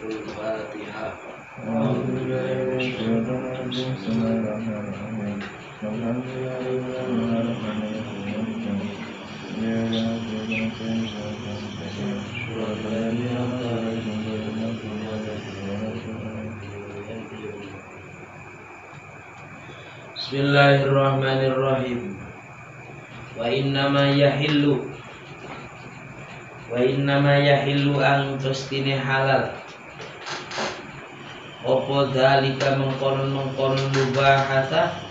Al-Fatihah. Bismillahirrahmanirrahim. Wa innama yahillu ang pastine halal. Opo dalika mengkonon mubahata.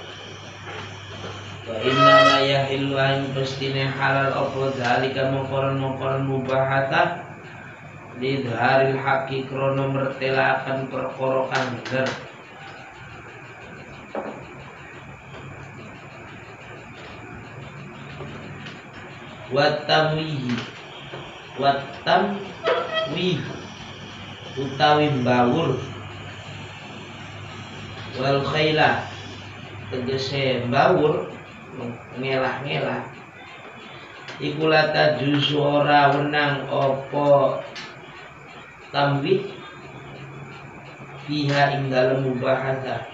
Wa innama yahillu ang pastine halal. Opo dalika mengkonon mubahata. Lidharil haqi krono mertelakan perkara kang bener. Watamwih utawi mbawur wal khailah tegese mbawur ngelah-ngelah iku lata juzu ora wenang apa tamwih fiha ing dalem mubahata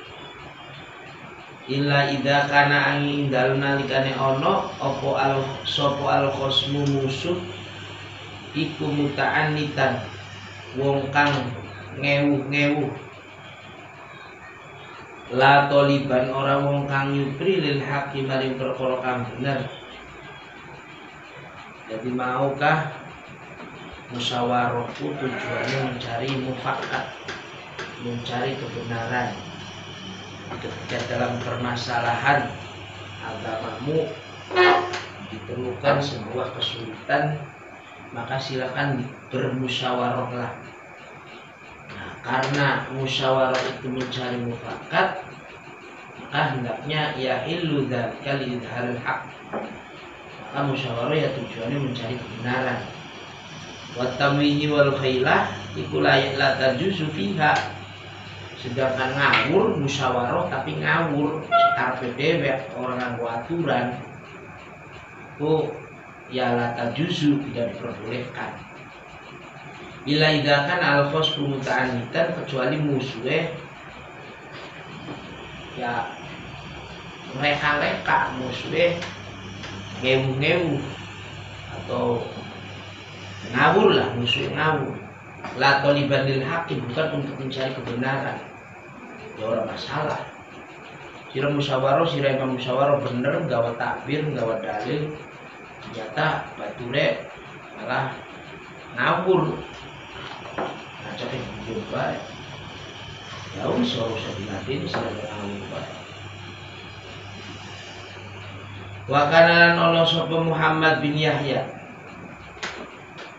illa idza kana angin dalem nalikane ana apa al khosmu musuh iku muta'annitan wong kang ngewu-ngewu la toliban ora wong kang nyupri lil haqi maring perkara kang bener. Jadi maukah musyawarah itu tujuannya mencari mufakat, mencari kebenaran. Ketika dalam permasalahan agamamu ditemukan sebuah kesulitan, maka silakan bermusyawarahlah. Nah, karena musyawarah itu mencari mufakat, maka hendaknya yahillu dzalika lidharil haq. Maka musyawarah ya tujuannya mencari kebenaran. Wa tamwihi wal khailah iku la tajuzu fiha. Sedangkan ngawur musyawarah tapi ngawur karepe dewek orang nganggo aturan itu ya la juzu tidak diperbolehkan. Bila idakan al-khos muta'annitan kecuali musuhnya ya reka-reka musuhnya ngewu-ngewu atau ngawur lah, musuhnya ngawur la toliban lil haqi bukan untuk mencari kebenaran. Ya orang masalah. Sira musyawarah, sira imam musyawarah bener, gawa takbir, gawa dalil, ternyata bature malah ngawur. Nah, coba coba. Ya wis ora dilatih sira ngawur bae. Wa kana ana sapa Muhammad bin Yahya.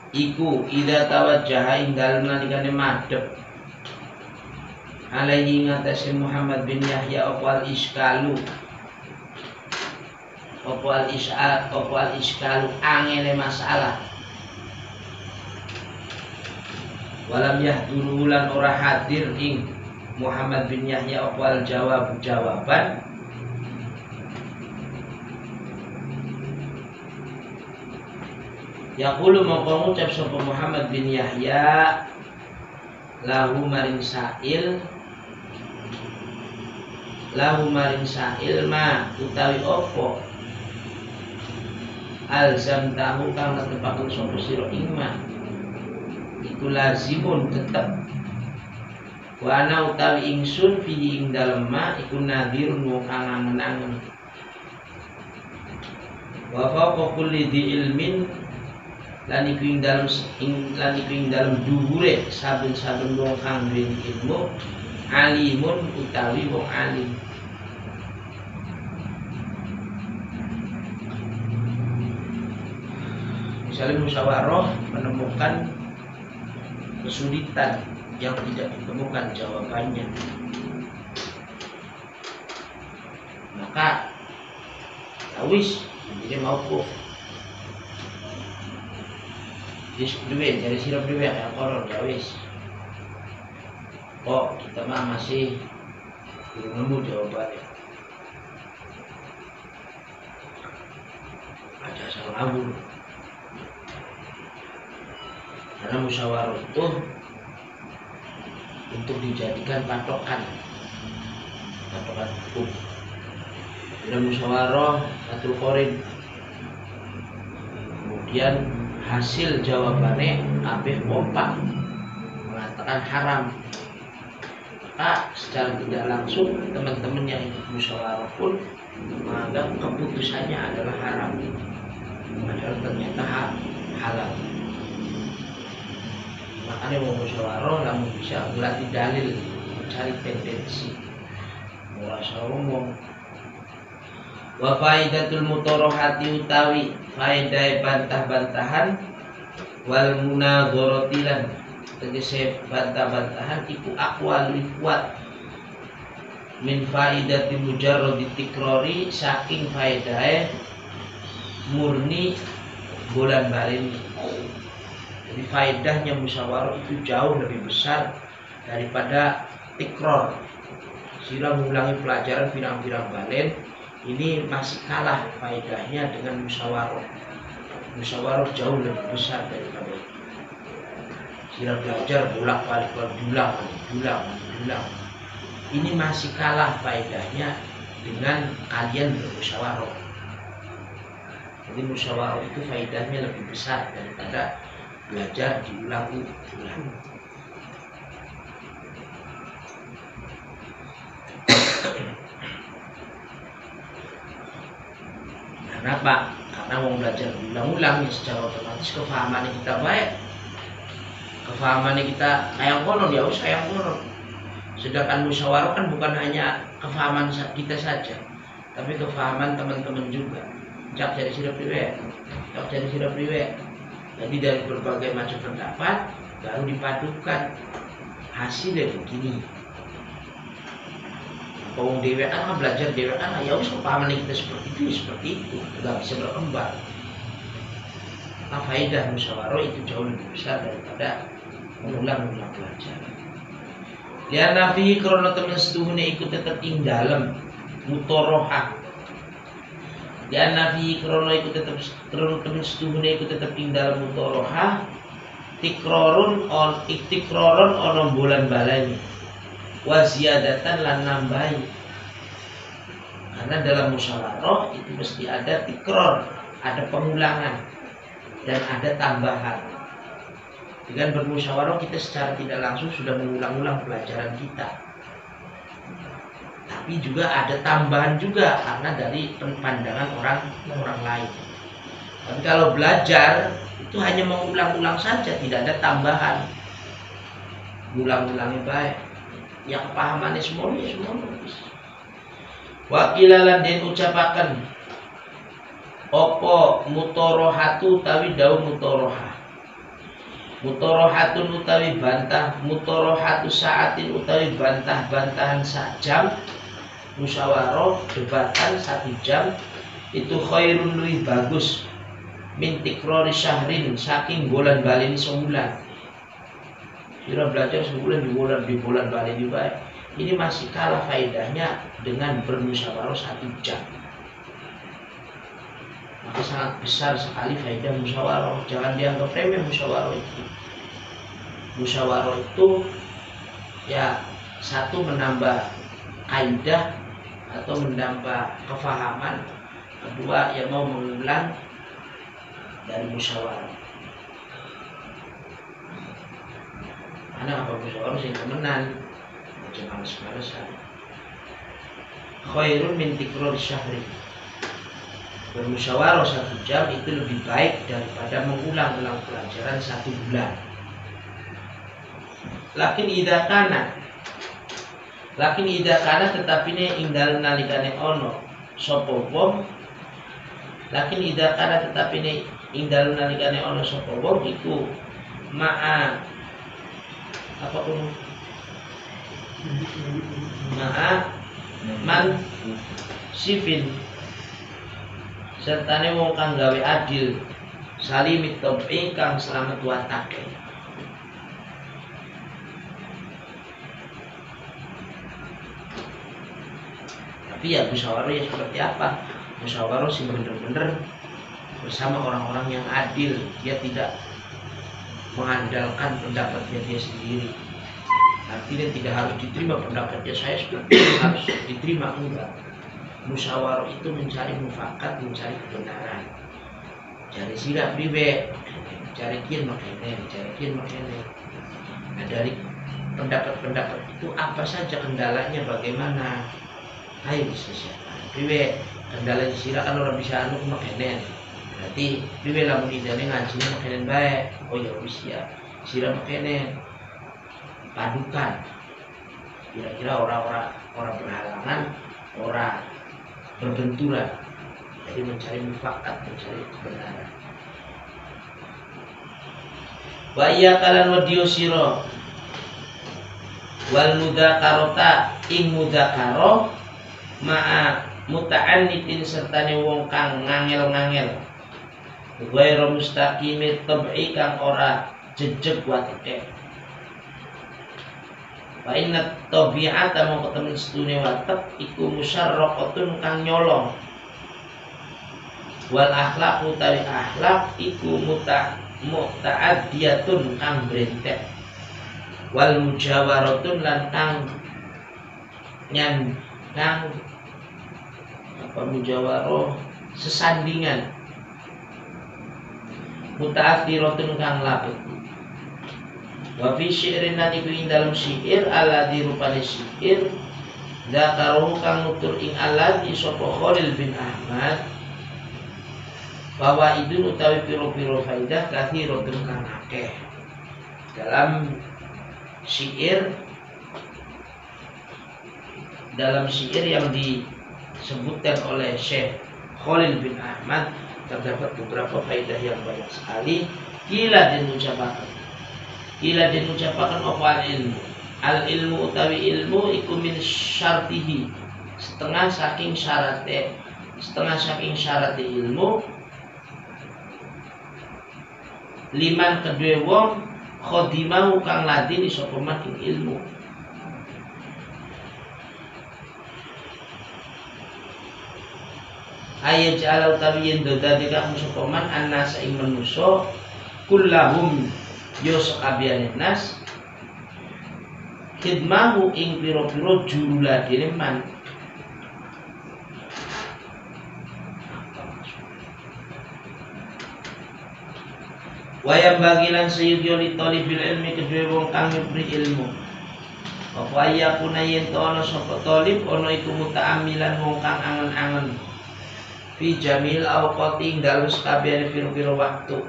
Iku idza tawajjaha ing dalem nalikane madhep alaihi ngatasi Muhammad bin Yahya opal iskalu angele masalah walam yahduru lan ora hadir ing Muhammad bin Yahya opal jawaban yaqulu mongko ngucap sapa Muhammad bin Yahya lahu maring sa'il ma utawi opo alzam tahu kang netepaken sapa sira ing ma iku lazimun tetep wa ana utawi ingsun fihi ing dalem ma iku nadhirun wong kang angen-angen wa fawqa kulli dhi ilmin lan iku ing dalem dhuwure saben-saben wong kang duwe ilmu alimun utawi wong alim. Misalnya musyawarah menemukan kesulitan yang tidak ditemukan jawabannya, maka awis jadi mauquf. Dari sirap dua yang koron awis. Kok kita mah masih belum nemu jawabannya. Ada salah ngawur. Karena musyawarah itu untuk dijadikan patokan hukum. Dalam musyawarah atul qorib, kemudian hasil jawabannya kabeh kompak mengatakan haram, maka secara tidak langsung teman-teman yang ikut musyawarah pun menganggap keputusannya adalah haram, padahal ternyata halal. Makanya mau musyawarah namun bisa melatih dalil, mencari tendensi, merasa umum. Wa faidatul mutorohati utawi faedah bantah-bantahan wal munadzaratilan tegese bantah-bantahan iku aqwa luwih kuat min faidati mujarradi tikrori saking faedahe murni bulan baleni. Jadi faedahnya musyawarah itu jauh lebih besar daripada tikror, sila mengulangi pelajaran pirang-pirang balen. Ini masih kalah faedahnya dengan musyawarah. Musyawarah jauh lebih besar daripada itu. Sila belajar bolak-balik, diulang. Ini masih kalah faedahnya dengan kalian bermusyawarah. Jadi musyawarah itu faedahnya lebih besar daripada belajar diulang. Kenapa? Karena mau belajar ulang-ulang secara otomatis kefahaman kita baik, kefahaman kita kayak konon ya us kayak konon. Sedangkan musyawarah kan bukan hanya kefahaman kita saja, tapi kefahaman teman-teman juga. Cak jadi sira priwe. Jadi dari berbagai macam pendapat baru dipadukan hasilnya begini. Kalau DWA belajar DWA ya us kepahaman kita seperti itu nggak bisa berkembang. Maka faedah musyawarah itu jauh lebih besar daripada mengulang-ulang pelajaran. Lian nafi krono temen setuhune ikut tetap ing dalem mutoroha. Lian nafi krono ikut tetap krono temen setuhune ikut tetap ing dalem mutoroha. Tikrorun ono bulan balani. Waziyadatan lan nambahi. Karena dalam musyawarah itu mesti ada tikror, ada pengulangan dan ada tambahan. Dengan bermusyawarah kita secara tidak langsung sudah mengulang-ulang pelajaran kita. Tapi juga ada tambahan juga karena dari pandangan orang lain. Tapi kalau belajar itu hanya mengulang-ulang saja, tidak ada tambahan. Ulang-ulangnya baik. Yang kepahamannya semuanya bisa. Wakilalan den ucapakan opo mutorohatu utawi daun mutoroha. Mutorohatun utawi bantah, mutorohatu saatin utawi bantah-bantahan sak jam, musyawarah debatan 1 jam itu khairun luwih bagus min tikrori syahrin saking bulan baleni sebulan. Kira belajar sebulan di bulan balik juga. Ini masih kalah faedahnya dengan bermusyawarah 1 jam. Maka sangat besar sekali faedah musyawarah. Jangan dianggap remeh musyawarah itu. Musyawarah itu ya satu menambah kaidah atau menambah kefahaman. Kedua ya mau mengulang dari musyawarah. Karena apa musyawarah sing temenan macam males-malesan. Khairun min tikror syahri. Bermusyawarah 1 jam itu lebih baik daripada mengulang-ulang pelajaran 1 bulan. Lakin idza kana tetapi ne indal nalikane ono sapa wong. Lakin idza kana tetapi ne indal nalikane ono sapa wong iku ma'a apa pun man sifin sertane wong kang gawe adil salimit topi kang selamat watake. Tapi ya musyawarah ya seperti apa? Musyawarah sih bener-bener bersama orang-orang yang adil. Dia tidak mengandalkan pendapatnya dia sendiri, Artinya tidak harus diterima pendapatnya saya harus diterima, enggak. Musyawarah itu mencari mufakat, mencari kebenaran. Cari sirah priwe, cari kian makanya. Nah, dari pendapat-pendapat itu apa saja kendalanya, bagaimana? Ayo diselesaikan. Priwe kendala sirah kan orang bisa anu makanya. Berarti priwe lamun idane ngajinya makanya baik. Oh ya wis ya. Sirah makanya padukan. Kira-kira orang berhalangan, orang berbenturan. Jadi mencari mufakat, mencari kebenaran. Wa iya kalan wadiyo siro wal mudzakarata ing mudzakaro ma'a muta'annitin sertane wong kang ngangel-ngangel ghairu mustaqimit tab'i kang ora jejeg watike. Wa inna tabi'ata mongko temen setune watek iku musyarraqatun kang nyolong. Wal akhlaq utawi akhlak iku mu'ta'addiyatun kang brentek. Wal mujawaratun lan kang mujawaro sesandingan. Muta'athiratun kang lapet. Wa fi syi'rin lan iku ing dalam syair alladzi rupane syair dzakaruhu kang nutur ing alladzi sapa Khalil bin Ahmad bahwa idun utawi piro-piro faidah kathiratun kang akeh. Dalam syair yang disebutkan oleh Syekh Khalil bin Ahmad terdapat beberapa faidah yang banyak sekali. Kila den ucapakan apa al ilmu utawi ilmu iku min syartihi setengah saking syarat ilmu liman kedue wong khodimahu kang ladini sapa man ing ilmu. Ayat ja'ala utawi yen dadi kang sapa man annas ing manusa kullahum yo sakabehane nas khidmahu ing pira-pira juruladene man. Wayam bagilan sayyidiyoni talibil ilmi kedua wong kang nyupri ilmu. Apa ayakuna yen to ana sapa talib ana iku muta'ammilan wong kang angen-angen fi jamil awqati dalem sakabehane pira-pira waktu.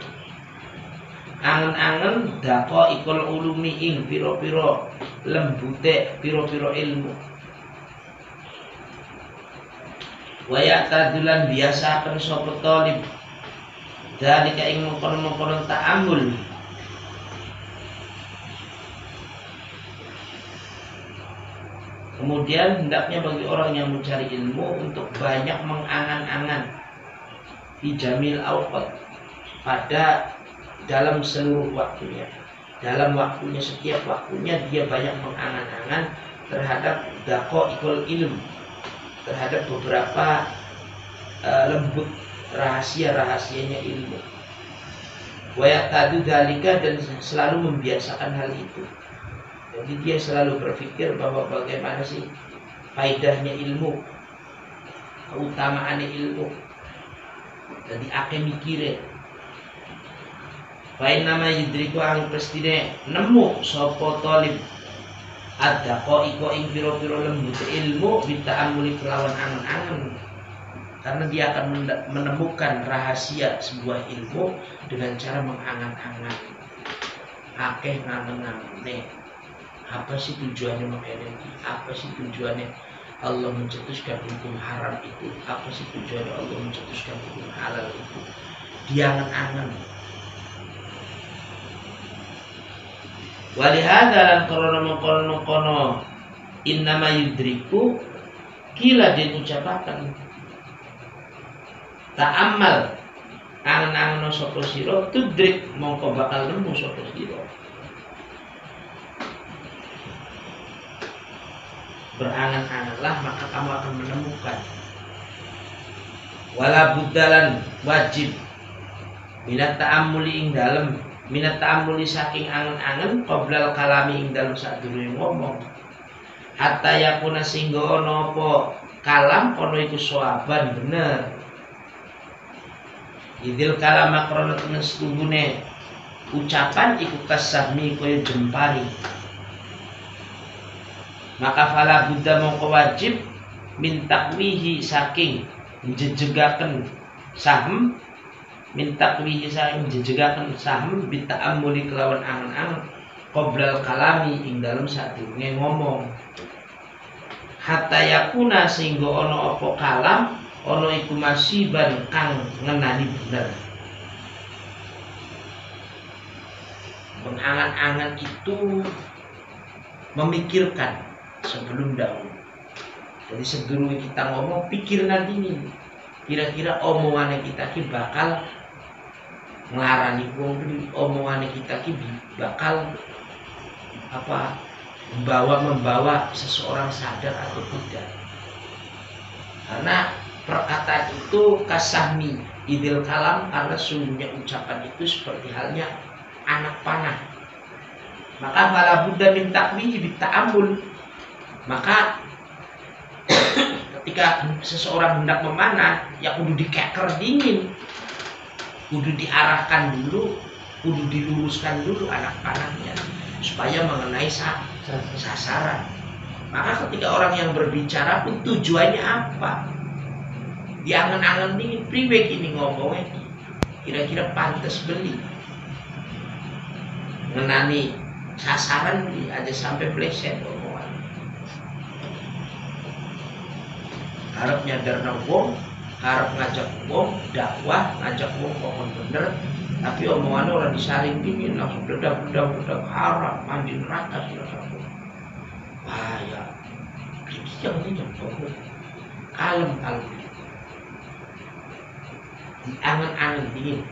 Angen-angen dako ikul ulumi ing pira-pira lembute pira-pira ilmu. Waya tadulan biasa akan sapa talib dalika ing mengkonon-mengkonon ta'amul. Kemudian hendaknya bagi orang yang mencari ilmu untuk banyak mengangan-angan fi jamil awqat pada dalam seluruh waktunya. Dalam waktunya, setiap waktunya dia banyak mengangan-angan terhadap daqaiqul ilm, terhadap beberapa lembut rahasia-rahasianya ilmu. Wa yaqtadu dzalika dan selalu membiasakan hal itu. Jadi dia selalu berpikir bahwa bagaimana sih faedahnya ilmu, keutamaannya ilmu. Jadi ake mikire. Fain nama yudriku ang pestine nemu sapa talib ad-daqaiqa ing pira-pira lembut ilmu bita'ammuli kelawan angen-angen. Karena dia akan menemukan rahasia sebuah ilmu dengan cara mengangan-angan. Akeh ngangen-angene. Apa sih tujuannya makanya? Apa sih tujuannya Allah mencetuskan hukum haram itu? Apa sih tujuannya Allah mencetuskan hukum halal itu? Dia angan-angan. Walihada lan korona mengkono innama yudriku kila dia ucapakan ta'ammal angen-angen sapa sira tudrik mongko bakal nemu sapa sira. Berangan-anganlah maka kamu akan menemukan. Wala buddalan wajib bila ta'ammuli ing dalem minat ta'amuli saking angen-angen qoblal kalami ing dalem sadurunge ngomong hatta yakuna singgo ana apa kalam ana iku sawaban bener idil kalama krana tenes tumbune ucapan iku kasahmi kaya jempari maka fala buddha mongko wajib min takwihi saking jejegaken sahem min takwihi saking jejegaken sahem bita'amuli kelawan angen-angen qoblal kalami ing dalem sadurunge ngomong hatta yakuna sehingga ana apa kalam ana iku masiban kang ngenani bener mengangan-angan itu memikirkan sebelum dahulu. Jadi sebelum kita ngomong pikir nanti nih kira-kira omongannya kita ki bakal ngelarani wong, omongannya kita ki bakal apa membawa seseorang sadar atau tidak. Karena perkataan itu kasahmi idil kalam karena sungguhnya ucapan itu seperti halnya anak panah. Maka fala buddha min takwihi bita'amul. Maka ketika seseorang hendak memanah ya kudu dikeker dingin, kudu diarahkan dulu, kudu diluruskan dulu anak panahnya supaya mengenai sasaran. Maka ketika orang yang berbicara pun tujuannya apa? Diangen-angen dingin, priwe gini ngomongnya kira-kira pantas beli mengenai sasaran beli aja sampai pleset omongan. Harap nyadarna wong, harap ngajak wong dakwah, ngajak wong kokon bener, tapi omongannya orang disaring dingin langsung bedak harap mandi neraka kira-kira. Wah ya, yang ini nyambung kalem. Diangen-angen dingin,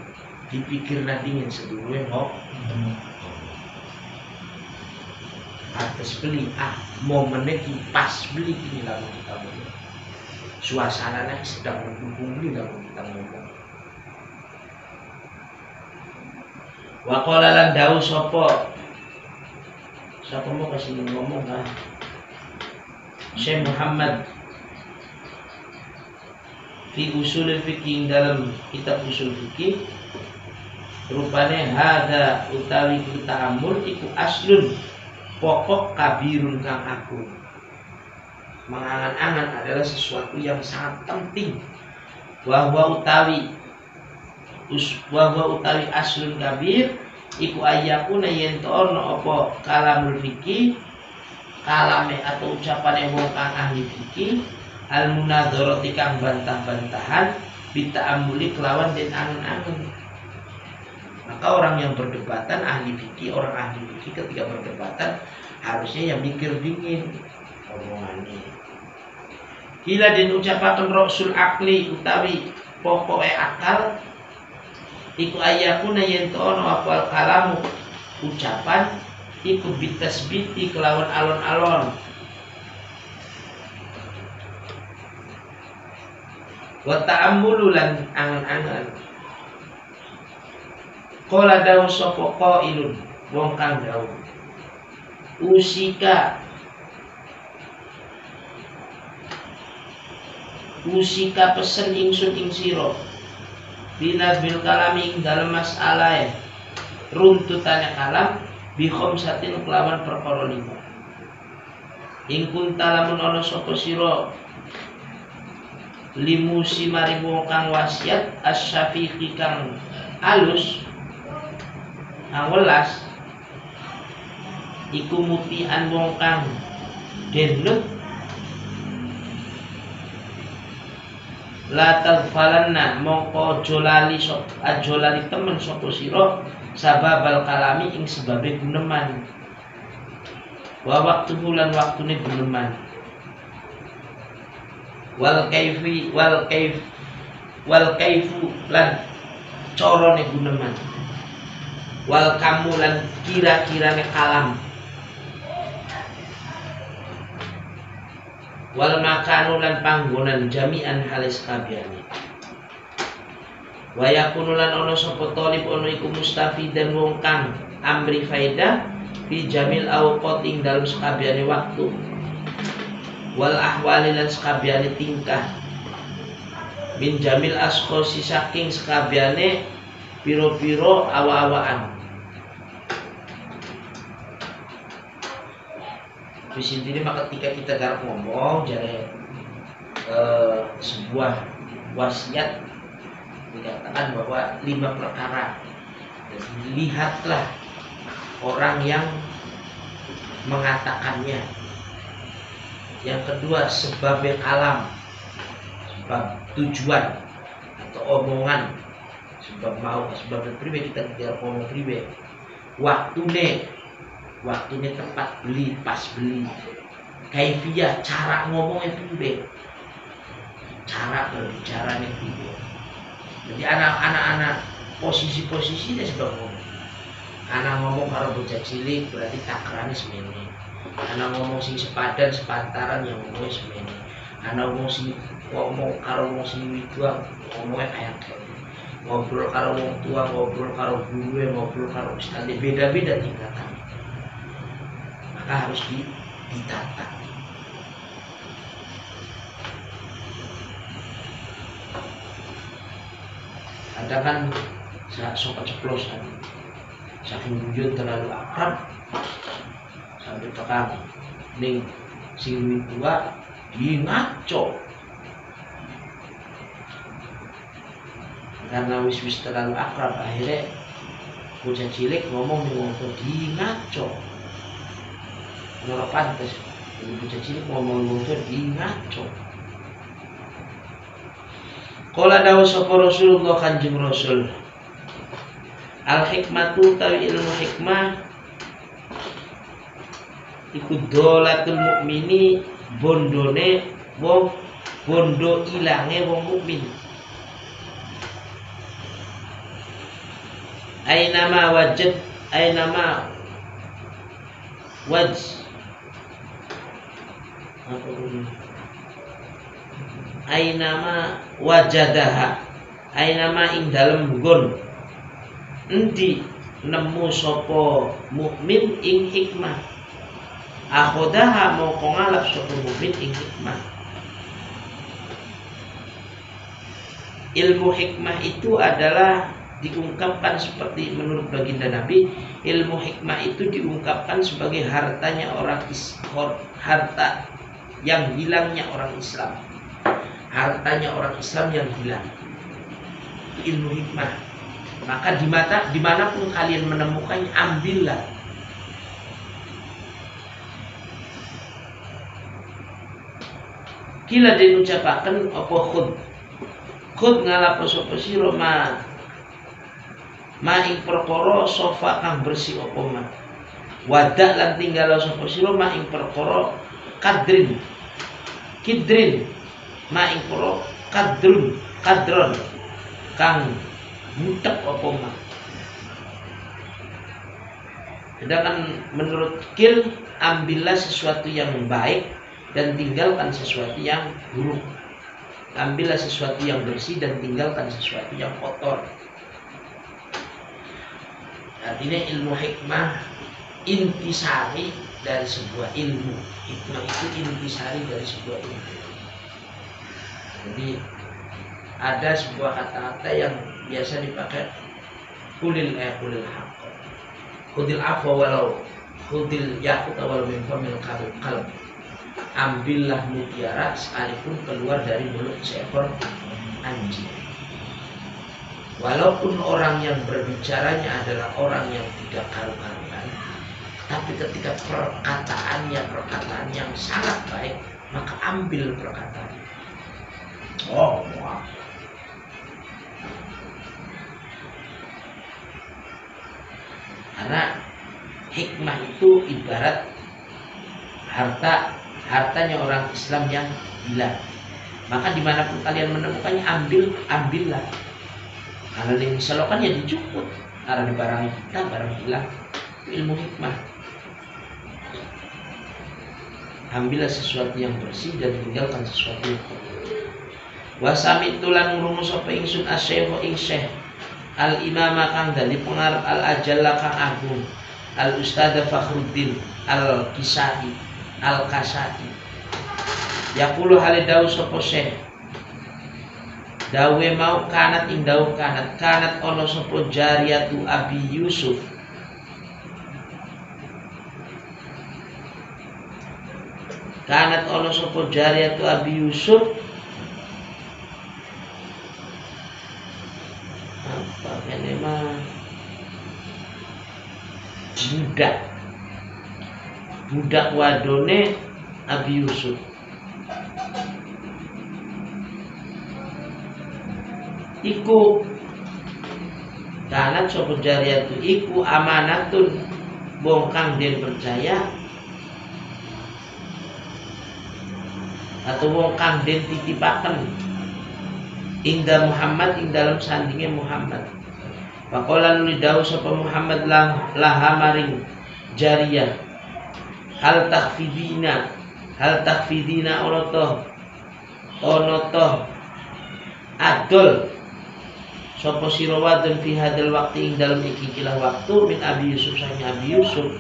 dipikirna dingin sebelumnya atas beli momennya pas beli ini lalu kita ngomong suasananya sedang mendukung ini lalu kita ngomong waqala lan dawu sapa mau kasih ngomong kan Syekh Muhammad fi usul fikih dalam kitab usul fikih rupane hada utawi ta'ammul iku aslun pokok kabirun kang agung. Mengangan-angan adalah sesuatu yang sangat penting. Wahwa utawi aslun kabir iku ayakuna yen ono apa kalamul fikih kalame atau ucapane wong kang ahli fikih al munadzarati kang bantah-bantahan bita'ammuli kelawan den angen-angen. Maka orang yang berdebatan orang ahli fikih ketika berdebatan harusnya yang mikir dingin omongannya. Kila den ucapaken rasul akli utawi pokoke akal iku ayakuna yen ono apal kalamu ucapan iku bitasbiti kelawan alon-alon wa ta'ammulu lan angan-angan. Qala dawu sapa qailun wong kang dawu usika pesen ingsun ing sira binabil kalami ing dalem masalahe runtutane kalam bi khamsatin kelawan perkara 5 ing kunta lamun ana sapa sira limusi mari wong kang wasiat asyafiqi kang alus kang welas iku mutian wong kang denut la tagfalanna mongko aja lali temen sapa sira sababal kalami ing sebabe guneman wa waktu bulan waktune guneman wal kaifu lan corone guneman wal kamulan kira-kirane kalam wal makanu lan panggonan jami'an halis kabehane Wa yakunu lan ono sapa talib ono iku mustafidan wong kang amri faedah fi jamil awqat ing dalem sakabehane waktu wal ahwali lan sakabehane tingkah min jamil asqosi saking sakabehane piro-piro awa-awaan. Di sini maka ketika kita garap ngomong jadi sebuah wasiat dikatakan bahwa 5 perkara. Lihatlah orang yang mengatakannya. Yang kedua sebab kalam, sebab tujuan atau omongan, sebab mau, sebab pribe kita tidak ngomong pribe. Waktune tepat beli, pas beli. Kaifiyah cara ngomongnya pribe, cara berbicaranya pribe. Jadi anak-anak posisi-posisi dia sebab ngomong. Anak ngomong karo bocah cilik berarti takrane semene. Anak ngomong sing sepantaran yang ngomongnya semene. Anak ngomong sing karo wong sing tua ngomongnya kayak ngobrol karo wong tua, ngobrol karo guru, ngobrol karo ustaz, beda-beda tingkatan. Maka harus ditata. Ada kan sok keceplosan, saking bujut terlalu akrab sampai tekan ning sing tua di ngaco karena wis terlalu akrab, akhirnya bocah cilik ngomong ning wong tua di ngaco ora pantes. Bocah cilik ngomong wong tua di ngaco. Qala dawu sapa Rasulullah Kanjeng Rasul, al hikmatu tawi ilmu hikmah iku dolatul mukmini bondone wong, bondo ilange wong mukmin. Ainama wajad, ainama waj apa ini? Ainama wajadaha, ainama ing dalem nggon endi nemu sapa mukmin ing hikmah, akhodaha mongko ngalap sapa mukmin ing hikmah. Ilmu hikmah itu adalah diungkapkan seperti menurut baginda Nabi, ilmu hikmah itu diungkapkan sebagai hartanya orang Islam, harta yang hilangnya orang Islam. Hartanya orang Islam yang hilang, ilmu hikmah. Maka dimanapun kalian menemukannya, ambillah. Kila den ucapaken apa khud ngalapo sapa sira ma ing perkara sofa kang bersih apa ma. Wadak lan tinggal sapa sira ma ing perkara kidrin ma ing perkara kadron kang butek apa ma. Sedangkan menurut Kil, ambillah sesuatu yang baik dan tinggalkan sesuatu yang buruk. Ambillah sesuatu yang bersih dan tinggalkan sesuatu yang kotor. Artinya ilmu hikmah intisari dari sebuah ilmu. Hikmah itu intisari dari sebuah ilmu. Jadi ada sebuah kata-kata yang biasa dipakai, kulil haqq, khudil afwa walau khudil yaqut walau min famil qalb. Ambillah mutiara sekalipun keluar dari mulut seekor anjing. Walaupun orang yang berbicaranya adalah orang yang tidak karu-karuan, tapi ketika perkataan yang sangat baik, maka ambil perkataan. Oh, wow. Karena hikmah itu ibarat hartanya orang Islam yang hilang. Maka dimanapun kalian menemukannya, ambillah. Karena yang diselokan ya dicukut. Karena di barang kita, barang hilang. Ilmu hikmah. Ambillah sesuatu yang bersih dan tinggalkan sesuatu yang kotor. Wa sami'tu lan ngrungu sapa ingsun asyekh ing syekh al imama kang dadi pengarep al ajalla kang agung al ustadz Fakhruddin al Kisai al Kasai yaqulu halidawu sapa syekh dawe mau kanat ing dawu kanat ana sapa jariyatu Abi Yusuf kanat ana sapa jariyatu Abi Yusuf apa kene mah budak wadone Abi Yusuf iku kanat sapa jariyatu iku amanatun wong kang den percaya atau wong kang den titipaken inda Muhammad ing dalam sandinge Muhammad. Faqala nuli dawuh sapa Muhammad laha maring jariyah hal takfidina ono to adol sapa sira wadon fi hadal waqti ing dalam iki kilah waktu min Abi Yusuf saking Abi Yusuf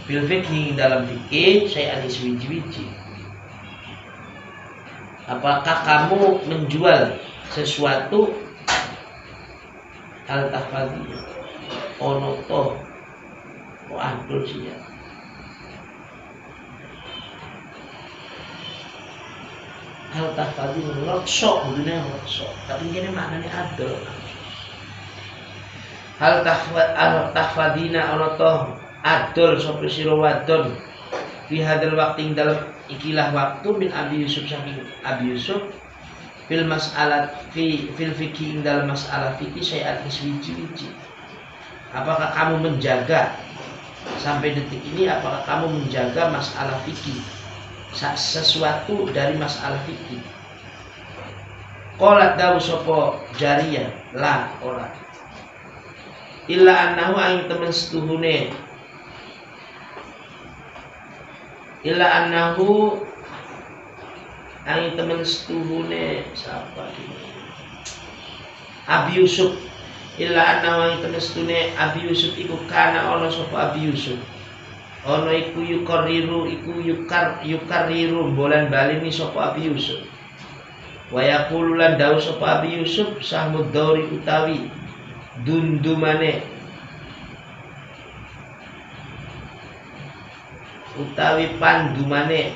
bil fikhi dalam fikih saya anis wiji-wiji. Apakah kamu menjual sesuatu hal tahfadhi ono to adol sih ya hal tahfadhi roksok dunia roksok tapi ini maknanya adol hal tahfadina ono to adol sapa sira wadon fi hadal waqti dalam ikilah waktu min Abi Yusuf saking Abi Yusuf fil mas'alat fil fikih dalam masalah fikih saya wiji-wiji. Apakah kamu menjaga sampai detik ini apakah kamu menjaga masalah fikih sesuatu dari masalah fikih? Qalat dawu sapa jariyah la ora illa annahu ang temen setuhune illa annahu ang temen setuhune siapa ini Abi Yusuf illa annahu ang temen setuhune Abi Yusuf iku kana ana sapa Abi Yusuf ana iku yukarriru bolan balini sapa Abi Yusuf wa yaqulu lan dawu sapa Abi Yusuf sahmud dauri utawi dundumane utawi pandumane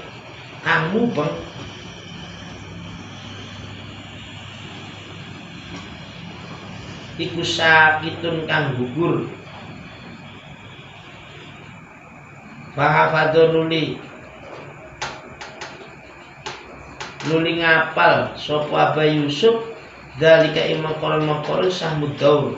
kang mubeng iku sakitun kang gugur fahafadun nuli ngapal sapa Aba Yusuf dalika imam maqal sahmud daur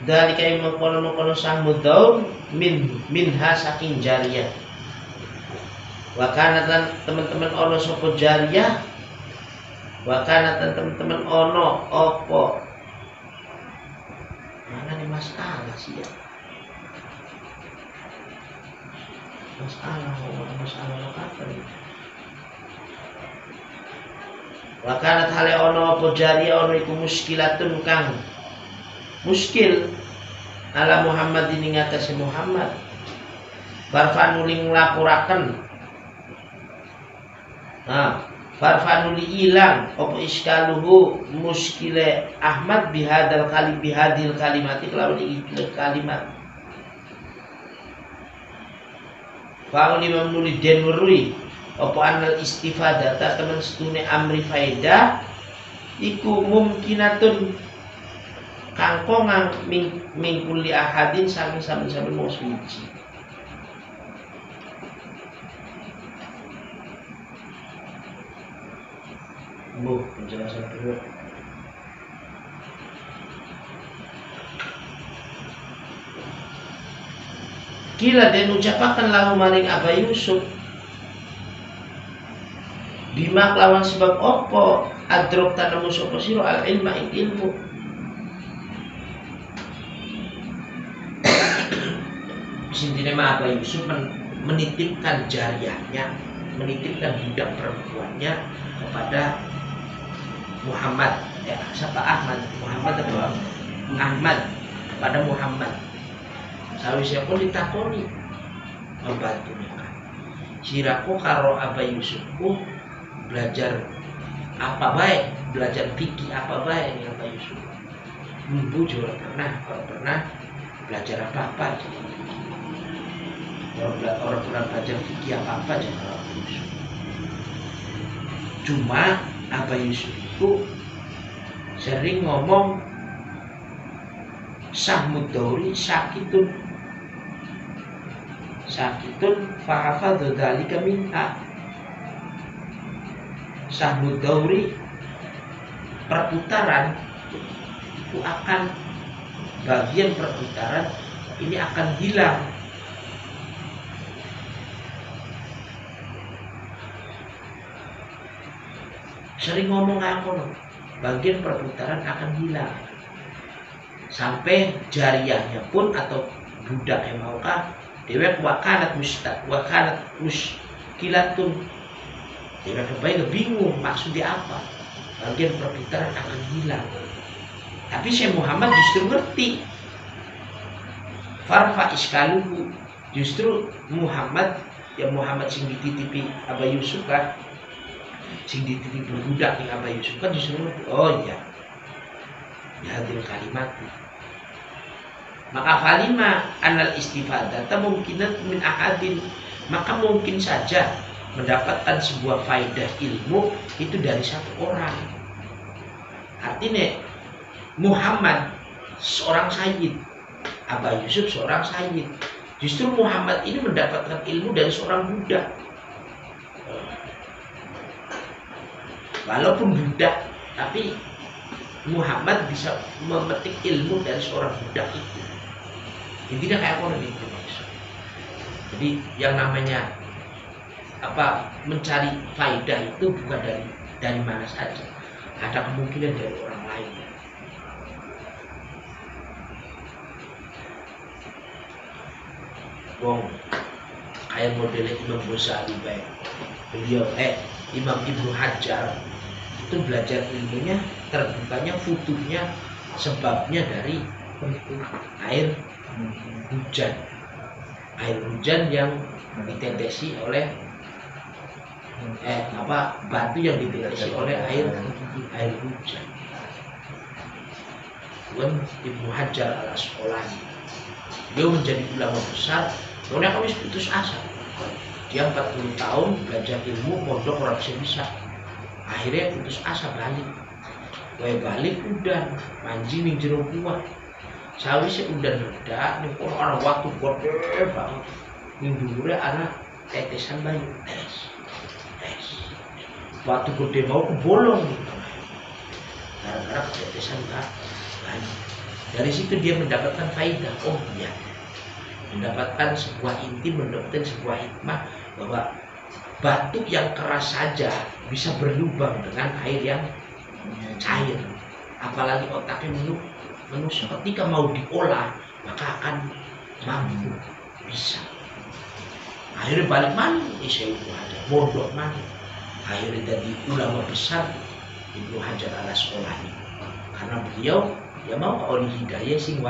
dalika imam kono sahmud daur minha saking jariyah wa kanatan teman-teman ono sapa jariyah wa kanatan teman-teman ono opo mana nih masalah sih ya masalah apa nih wa kanat hale ono opo jariyah ono iku muskilatun kang muskil ala Muhammad ini ngatasi Muhammad farfanuli nglapuraken farfanuli ilang opo iskaluhu muskile Ahmad bihadil kalimati kelawan iki kalimat fauli mamnuli den werui opo anal istifadata temen setune amri faedah iku mungkinatun kangkongang mingkuli ahadin saking mau suci. Bu, penjelasan kedua. Kila dan ucapakan lahu maring Aba Yusuf bima lawan sebab opo adrok tanamu sapa sira al ilma ing ilmu. Sintine Aba Yusuf menitipkan jariyahnya, menitipkan budak perempuannya kepada Muhammad, siapa Ahmad, Muhammad atau Ahmad, kepada Muhammad. Sawisnya pun ditakoni membantunya kan. Siraku karo Aba Yusufku belajar apa baik, belajar fikih apa baik nih Aba Yusuf. Ibu juga pernah belajar apa-apa aja. Orang pernah belajar fikih apa-apa aja kalau Aba Yusuf. Cuma Aba Yusuf itu sering ngomong Sahmud Dauri sakitun fahafadhu dzalika minha. Sahmud Dauri perputaran itu akan bagian perputaran ini akan hilang. Sering ngomong aku bagian perputaran akan hilang. Sampai jariyahnya pun atau budak yang maukah dewek wakanat muskilatun. Dewek kebaik bingung maksudnya apa. Bagian perputaran akan hilang. Tapi Syekh Muhammad justru ngerti. Farfa iskaluhu, justru Muhammad sing dititipi Aba Yusuf kan, sing dititipi berbudak ning Aba Yusuf kan justru ngerti. Oh iya, hadir kalimat. Maka falima anal istifadah mungkinan min ahadin, maka mungkin saja mendapatkan sebuah faidah ilmu itu dari satu orang. Artinya Muhammad seorang sayyid, Aba Yusuf seorang sayyid. Justru Muhammad ini mendapatkan ilmu dari seorang budak. Walaupun budak, tapi Muhammad bisa memetik ilmu dari seorang budak itu. Intinya kayak orang itu. Jadi yang namanya mencari faidah itu bukan dari mana saja. Ada kemungkinan dari orang lain. Wong kayak modelnya Imam Ghazali baik. Beliau Imam Ibnu Hajar itu belajar ilmunya terbukanya futuhnya sebabnya dari air hujan yang ditetesi oleh batu yang ditetesi oleh air hujan. Ibnu Hajar al-Asqalani beliau menjadi ulama besar, kemudian kami putus asa. Dia 40 tahun belajar ilmu, mondok orang bisa. Akhirnya putus asa balik udan manjing ning jero buah. Sawise udan reda ning orang waktu gede banget. Ning dhuwure ana tetesan banyu. Waktu gede mau kebolong gara-gara tetesan banyu. Dari situ dia mendapatkan faidah. Oh iya, mendapatkan sebuah inti, mendapatkan sebuah hikmah bahwa batu yang keras saja bisa berlubang dengan air yang cair. Apalagi otaknya manusia ketika mau diolah maka akan mampu bisa. Akhirnya balik mana Syekh Ibnu Hajar, mondok mana. Akhirnya jadi ulama besar Ibnu Hajar al-Asqalani. Karena beliau mau oleh hidayah sing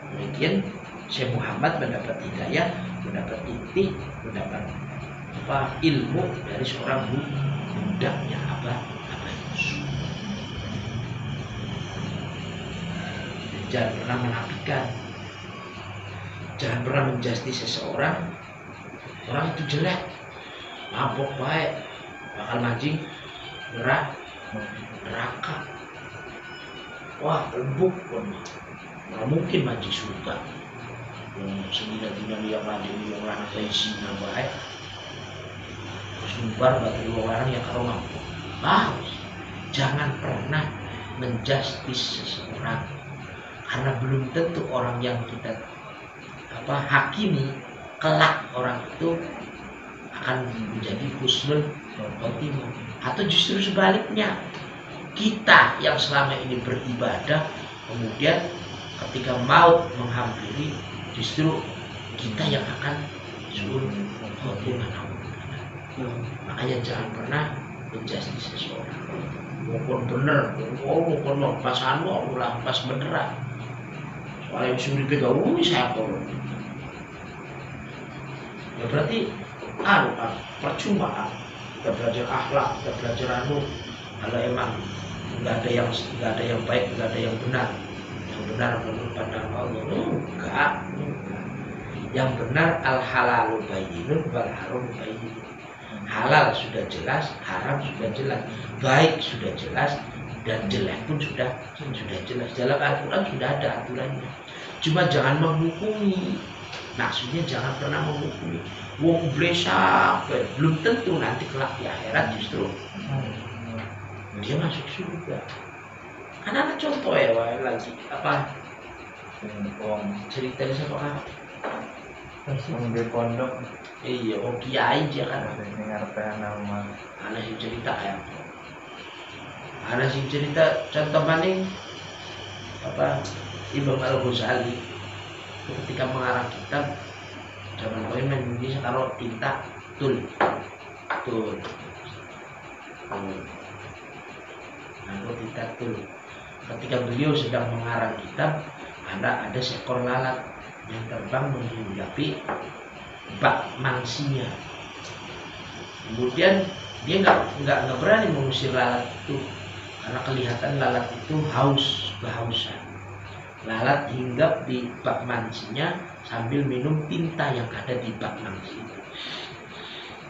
kemudian Syekh Muhammad mendapat hidayah, mendapat inti, mendapat ilmu dari seorang budaknya Aba Yusuf. Jangan pernah menafikan, jangan pernah menjustis seseorang. Orang itu jelek, mabok baik, bakal mancing neraka. Wah lembut pun, nggak mungkin mancing surga. Sembilan yang mancing yang orang zina baik, terus nubar bagi orang yang kalau mabuk. Jangan pernah menjustis seseorang, karena belum tentu orang yang kita hakimi kelak orang itu akan menjadi husnul khotimah, atau justru sebaliknya, kita yang selama ini beribadah kemudian ketika maut menghampiri justru kita yang akan husnul khotimah. Makanya jangan pernah menjustis seseorang. Walaupun bener, walaupun pas ulah pas beneran. Soalnya sudah pegang, saya korban. Ya berarti percuma kita belajar akhlak, kita belajar kalau emang nggak ada yang baik, nggak ada yang benar. Yang benar menurut pandangan Allah enggak. Yang benar al halalu bayyinun wal haram bayyinun. Halal sudah jelas, haram sudah jelas, baik sudah jelas, dan jelek pun sudah jelas. Dalam Al-Quran sudah ada aturannya. Cuma jangan menghukumi. Maksudnya jangan pernah menghukumi. Wong blesak, belum tentu nanti kelak di akhirat justru dia masuk surga. Kan ada contoh ya, lagi cerita siapa di pondok. Iya, kiai dia kan. Dengar nama. Ada sih cerita ya. Ada sih cerita contoh maning Imam Al-Ghazali ketika mengarang kitab zaman kemarin Indonesia taruh tinta tul. Tinta tul. Ketika beliau sedang mengarang kitab, ada seekor lalat yang terbang menghinggapi bak mangsinya. Kemudian dia nggak berani mengusir lalat itu karena kelihatan lalat itu kehausan. Lalat hinggap di bak mangsinya sambil minum tinta yang ada di bak mangsi itu.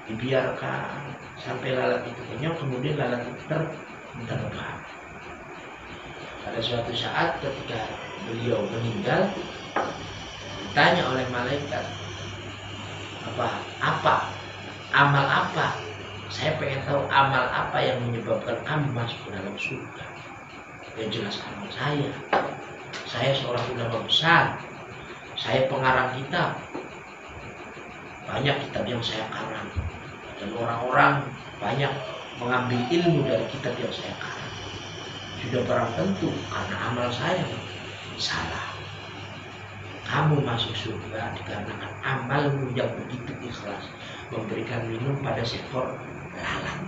Dibiarkan sampai lalat itu kenyang, kemudian lalat itu terbang. Pada suatu saat ketika beliau meninggal, ditanya oleh malaikat, amal apa? Saya pengen tahu amal apa yang menyebabkan kamu masuk ke dalam surga. Yang jelas amal saya. Saya seorang ulama besar. Saya pengarang kitab. Banyak kitab yang saya karang. Dan orang-orang banyak mengambil ilmu dari kitab yang saya karang. Sudah barang tentu karena amal saya salah. Kamu masuk surga dikarenakan amalmu yang begitu ikhlas memberikan minum pada seekor lalat.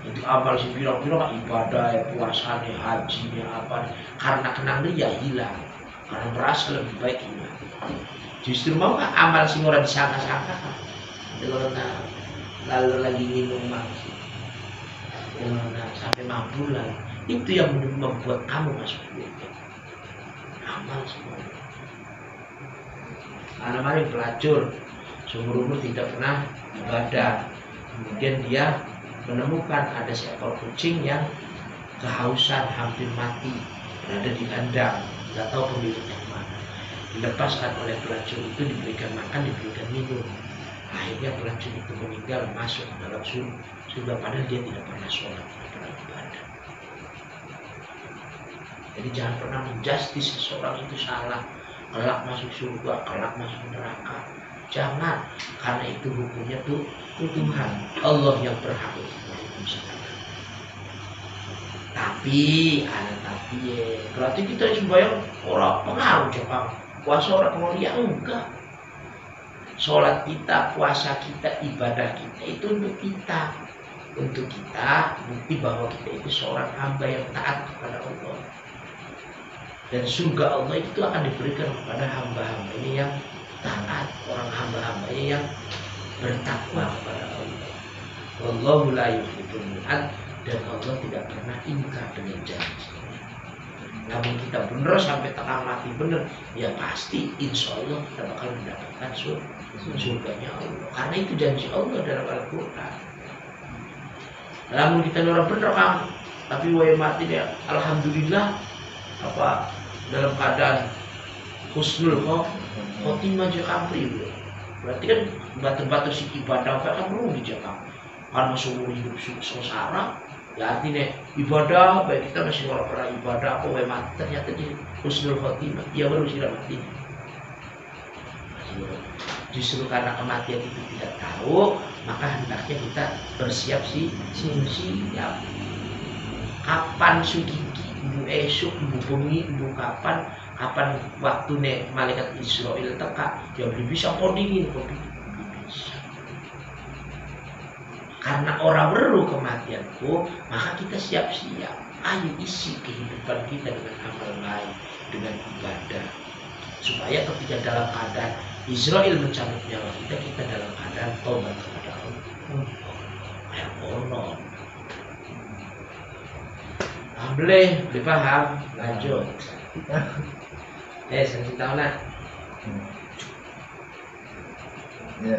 Itu amal si pira-pira ibadah, puasanya, hajinya apa, karena kenang dia hilang, karena merasa lebih baik hilang. Justru mau nggak amal sing ora disangka-sangka, lalu lagi minum sampai mabuk lah. Itu yang membuat kamu masuk surga. Amal semua. Karena mari pelacur seumur umur tidak pernah ibadah, kemudian dia menemukan ada seekor kucing yang kehausan hampir mati berada di kandang, nggak tahu pemiliknya mana. Dilepaskan oleh pelacur itu, diberikan makan, diberikan minum. Akhirnya pelacur itu meninggal masuk ke dalam surga, padahal dia tidak pernah sholat, tidak pernah ibadah. Jadi jangan pernah menjustis seseorang itu salah, kelak masuk surga, kelak masuk neraka. Jangan, karena itu hukumnya tuh Tuhan, Allah yang berhak untuk menghukum sekarang. Tapi berarti kita sembahyang orang pengaruh Jepang, puasa orang pengaruh ya enggak. Sholat kita, puasa kita, ibadah kita itu untuk kita bukti bahwa kita itu seorang hamba yang taat kepada Allah. Dan surga Allah itu akan diberikan kepada hamba-hambanya yang taat, orang hamba-hambanya yang bertakwa kepada Allah. Wallahu la yukhliful mi'ad, dan Allah tidak pernah ingkar dengan janji. Namun kita benar sampai tengah mati benar, ya pasti insya Allah kita bakal mendapatkan surganya Allah. Karena itu janji Allah dalam Al-Quran. Namun kita orang benar kan, tapi waya mati dia, alhamdulillah dalam keadaan husnul khotimah jakampri. Berarti kan batu-batu si ibadah kan perlu dijaga. Karena seumur hidup sengsara, Ya artinya ibadah, baik kita masih pernah ibadah apa wae mati ternyata di husnul khotimah, ya baru sudah mati. Justru karena kematian itu tidak tahu, maka hendaknya kita bersiap siap. Kapan sugiki, bu esuk, bu bengi, bu kapan waktu malaikat Israel teka, ya bisa podingin bisa. Karena orang weruh kematianku, maka kita siap-siap. Ayo isi kehidupan kita dengan amal baik, dengan ibadah, supaya ketika dalam keadaan Israel mencabut nyawa kita dalam keadaan taubat kepada Allah. Kayak konon. Boleh paham? Lanjut. Saya tahu nak. Ya.